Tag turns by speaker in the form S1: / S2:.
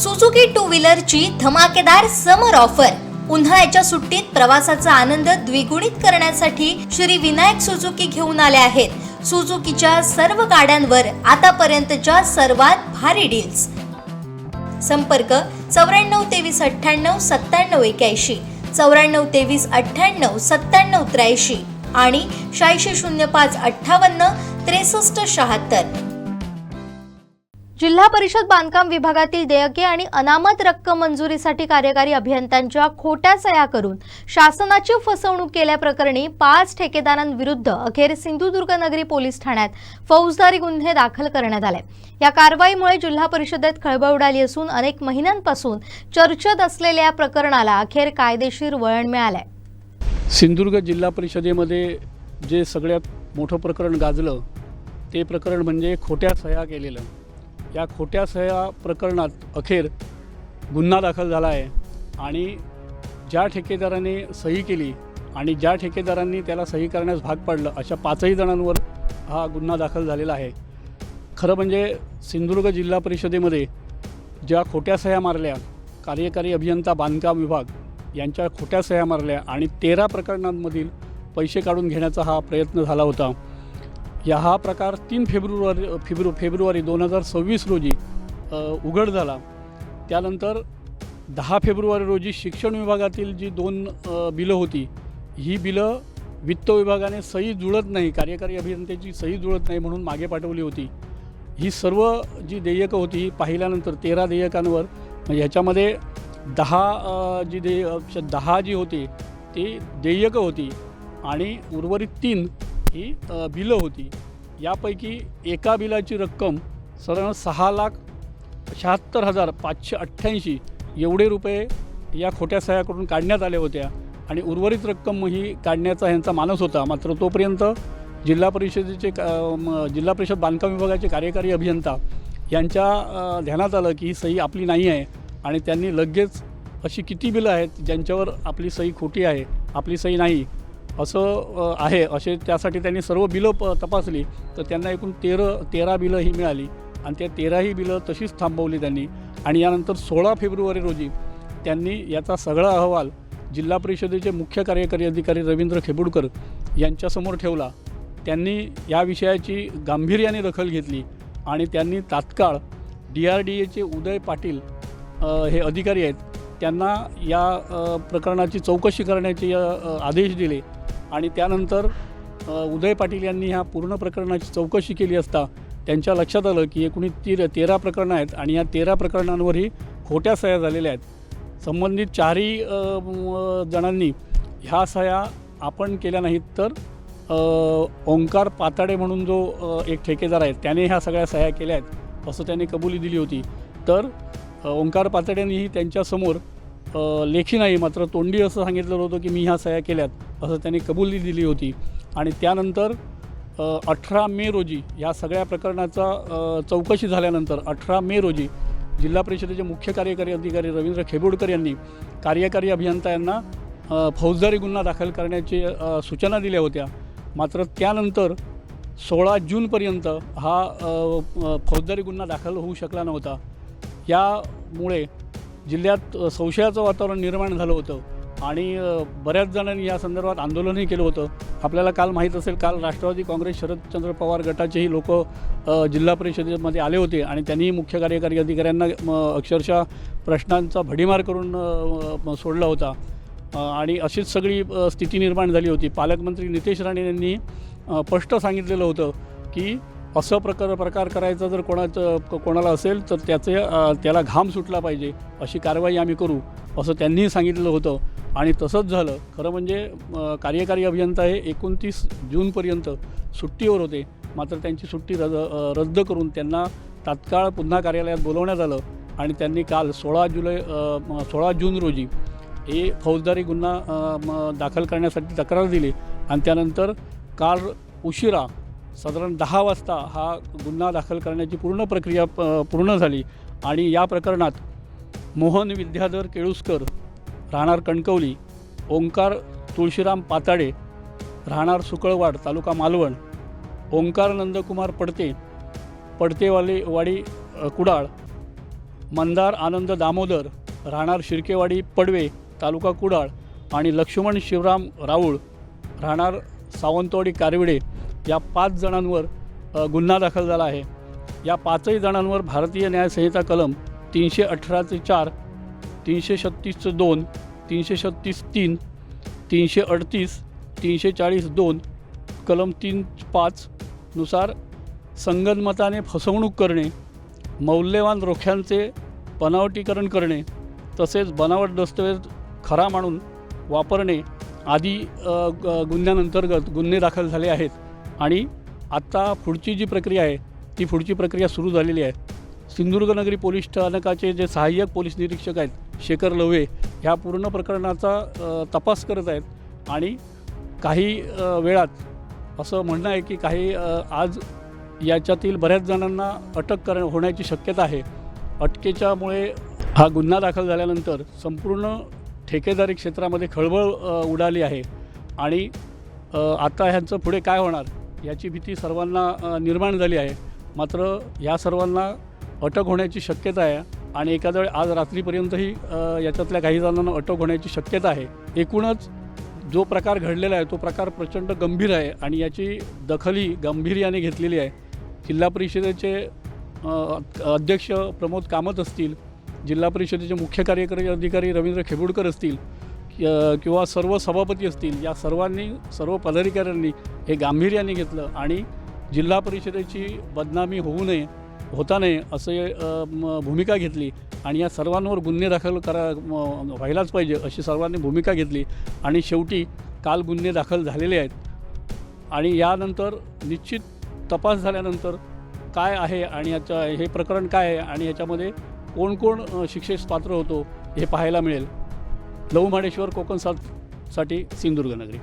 S1: Suzuki to व्हीलरची धमाकेदार समर offer. उन्हाळ्याच्या सुट्टीत प्रवासाचा आनंद द्विगुणित करण्यासाठी श्री विनायक सुझुकी घेऊन आले आहेत। सुझुकीच्या सर्व गाड्यांवर आतापर्यंतच्या सर्वात भारी डील्स। संपर्क 94 23 98 97 81, 94 23 98 97 83 आणि 86 05 58 63 76। जिल्हा परिषद बांधकाम विभागातील देयके आणि अनामत रक्कम मंजुरीसाठी कार्यकारी अभियंत्यांच्या खोट्या सह्या करून शासनाची फसवणूक केल्याप्रकरणी 5 ठेकेदारांविरुद्ध अखेर सिंधुदुर्ग नगरी पोलीस ठाण्यात फौजदारी गुन्हे दाखल करण्यात आले। या कारवाईमुळे जिल्हा परिषदेत खळबळ उडाली असून अनेक महिन्यांपासून चर्चेत असलेल्या या प्रकरणाला अखेर कायदेशीर वळण मिळाले।
S2: सिंधुदुर्ग जिल्हा परिषदेमध्ये जे सगळ्यात मोठं प्रकरण गाजलं ते प्रकरण म्हणजे खोट्या सह्या केलेलं। या खोट्या सह्या प्रकरणात अखेर गुन्हा दाखल झाला आहे आणि ज्या ठेकेदाराने सही केली आणि ज्या ठेकेदारांनी त्याला सही करण्यास भाग पाडलं अशा 5ही जणांवर हा गुन्हा दाखल झालेला आहे। खरं म्हणजे सिंधुदुर्ग जिल्हा परिषदेमध्ये ज्या खोट्या सह्या मारल्या, कार्यकारी अभियंता बांधकाम विभाग यांच्या खोट्या सह्या मारल्या आणि 13 प्रकरणांमधील पैसे काढून घेण्याचा हा प्रयत्न झाला होता। हा प्रकार 3 फेब्रुवारी 2026 रोजी उघड झाला। त्यानंतर 10 फेब्रुवारी रोजी शिक्षण विभागातील जी 2 बिलं होती, ही बिलं वित्त विभागाने सही जुळत नाही, कार्यकारी अभियंत्याची सही जुळत नाही म्हणून मागे पाठवली होती। ही सर्व जी देयकं होती ही पाहिल्यानंतर 13 देयकांवर म्हणजे ह्याच्यामध्ये 10 जी होती ती देयकं होती आणि उर्वरित 3 ही बिलं होती। यापैकी एका बिलाची रक्कम साधारण 6,76,588 एवढे रुपये या खोट्या सह्या करून काढण्यात आल्या होत्या आणि उर्वरित रक्कम ही काढण्याचा ह्यांचा मानस होता। मात्र तोपर्यंत जिल्हा परिषद बांधकाम विभागाचे कार्यकारी अभियंता यांच्या ध्यानात आलं की ही सही आपली नाही आहे आणि त्यांनी लगेच अशी किती बिलं आहेत ज्यांच्यावर आपली सही खोटी आहे, आपली सही नाही असं आहे असे त्यासाठी त्यांनी सर्व बिलं तपासली तर त्यांना एकूण 13 बिलं ही मिळाली आणि त्या 13ही बिलं तशीच थांबवली त्यांनी। आणि यानंतर 16 फेब्रुवारी रोजी त्यांनी याचा सगळा अहवाल जिल्हा परिषदेचे मुख्य कार्यकारी अधिकारी रवींद्र खेबुडकर यांच्यासमोर ठेवला। त्यांनी या विषयाची गांभीर्याने दखल घेतली आणि त्यांनी तात्काळ DRDAचे उदय पाटील हे अधिकारी आहेत त्यांना या प्रकरणाची चौकशी करण्याचे आदेश दिले आणि त्यानंतर उदय पाटील यांनी ह्या पूर्ण प्रकरणाची चौकशी केली असता त्यांच्या लक्षात आलं की एकूण 13 प्रकरणं आहेत आणि या 13 प्रकरणांवरही खोट्या सह्या झालेल्या आहेत। संबंधित 4ही जणांनी ह्या सह्या आपण केल्या नाहीत तर ओंकार पाताडे म्हणून जो एक ठेकेदार आहे त्याने ह्या सगळ्या सह्या केल्या आहेत असं त्यांनी कबुली दिली होती। तर ओंकार पाताड्यांनीही त्यांच्यासमोर लेखी नाही मात्र तोंडी असं सांगितलं होतं की मी ह्या सह्या केल्यात असं त्यांनी कबुली दिली होती। आणि त्यानंतर 18 मे रोजी या सगळ्या प्रकरणाचा चौकशी झाल्यानंतर 18 मे रोजी जिल्हा परिषदेचे मुख्य कार्यकारी अधिकारी रवींद्र खेबुडकर यांनी कार्यकारी अभियंता यांना फौजदारी गुन्हा दाखल करण्याची सूचना दिल्या होत्या। मात्र त्यानंतर 16 जूनपर्यंत हा फौजदारी गुन्हा दाखल होऊ शकला नव्हता। यामुळे जिल्ह्यात संशयाचं वातावरण निर्माण झालं होतं आणि बऱ्याच जणांनी या संदर्भात आंदोलनही केलं होतं। आपल्याला काल माहीत असेल, काल राष्ट्रवादी काँग्रेस शरदचंद्र पवार गटाचेही लोक जिल्हा परिषदेमध्ये आले होते आणि त्यांनी मुख्य कार्यकारी अधिकाऱ्यांना अक्षरशः प्रश्नांचा भडीमार करून सोडला होता आणि अशीच सगळी स्थिती निर्माण झाली होती। पालकमंत्री नितेश राणे यांनी स्पष्ट सांगितलेलं होतं की असं प्रकार करायचा जर कोणाला असेल तर त्याला घाम सुटला पाहिजे, अशी कारवाई आम्ही करू असं त्यांनीही सांगितलेलं होतं आणि तसंच झालं। खरं म्हणजे कार्यकारी अभियंता हे 29 जूनपर्यंत सुट्टीवर होते मात्र त्यांची सुट्टी रद्द करून त्यांना तात्काळ पुन्हा कार्यालयात बोलवण्यात आलं आणि त्यांनी काल 16 जून रोजी हे फौजदारी गुन्हा दाखल करण्यासाठी तक्रार दिली आणि त्यानंतर काल उशिरा साधारण 10 वाजता हा गुन्हा दाखल करण्याची पूर्ण प्रक्रिया पूर्ण झाली आणि या प्रकरणात मोहन विद्याधर केळुसकर राहणार कणकवली, ओंकार तुळशीराम पाताडे राहणार सुकळवाड तालुका मालवण, ओंकार नंदकुमार पडतेवाडी कुडाळ मंदार आनंद दामोदर राहणार शिर्केवाडी पडवे तालुका कुडाळ आणि लक्ष्मण शिवराम राऊळ राहणार सावंतवाडी कारविडे या 5 जणांवर गुन्हा दाखल झाला आहे. या 5ही जणांवर भारतीय न्याय संहिता कलम 318-4, 336-2, 336-3, 338, 340-2, कलम 3-5 नुसार संगनमताने फसवणूक करणे, मौल्यवान रोख्यांचे बनावटीकरण करणे तसेच बनावट दस्तऐवज खरा मानून वापरणे आदी गुन्ह्यांअंतर्गत गुन्हे दाखल झाले आहेत. आणि आत्ता पुढची जी प्रक्रिया आहे ती पुढची प्रक्रिया सुरू झालेली आहे. सिंधुदुर्गनगरी पोलीस स्थानकाचे जे सहाय्यक पोलीस निरीक्षक आहेत शेखर लव्हे ह्या पूर्ण प्रकरणाचा तपास करत आहेत. आणि काही वेळात असं म्हणणं आहे की काही आज याच्यातील बऱ्याच जणांना अटक होण्याची शक्यता आहे. अटकेच्यामुळे हा गुन्हा दाखल झाल्यानंतर संपूर्ण ठेकेदारी क्षेत्रामध्ये खळबळ उडाली आहे. आणि आता ह्यांचं पुढे काय होणार याची भीती सर्वांना निर्माण झाली आहे. मात्र या सर्वांना अटक होण्याची शक्यता आहे आणि एखाद्या वेळी आज रात्रीपर्यंतही याच्यातल्या काही जणांना अटक होण्याची शक्यता आहे. एकूणच जो प्रकार घडलेला आहे तो प्रकार प्रचंड गंभीर आहे आणि याची दखलही गांभीर्याने घेतलेली आहे. जिल्हा परिषदेचे अध्यक्ष प्रमोद कामत असतील, जिल्हा परिषदेचे मुख्य कार्यकारी अधिकारी रवींद्र खेबुडकर असतील किंवा सर्व सभापती असतील, या सर्व पदाधिकाऱ्यांनी हे गांभीर्याने घेतलं आणि जिल्हा परिषदेची बदनामी होता नये असे भूमिका घेतली आणि या सर्वांवर गुन्हे दाखल व्हायलाच पाहिजे अशी सर्वांनी भूमिका घेतली. आणि शेवटी काल गुन्हे दाखल झालेले आहेत आणि यानंतर निश्चित तपास झाल्यानंतर काय आहे आणि हे प्रकरण काय आहे आणि याच्यामध्ये कोण कोण शिक्षेस पात्र होतो हे पाहायला मिळेल. लहू माडेश्वर, कोकण साठी, सिंधुदुर्गनगरी.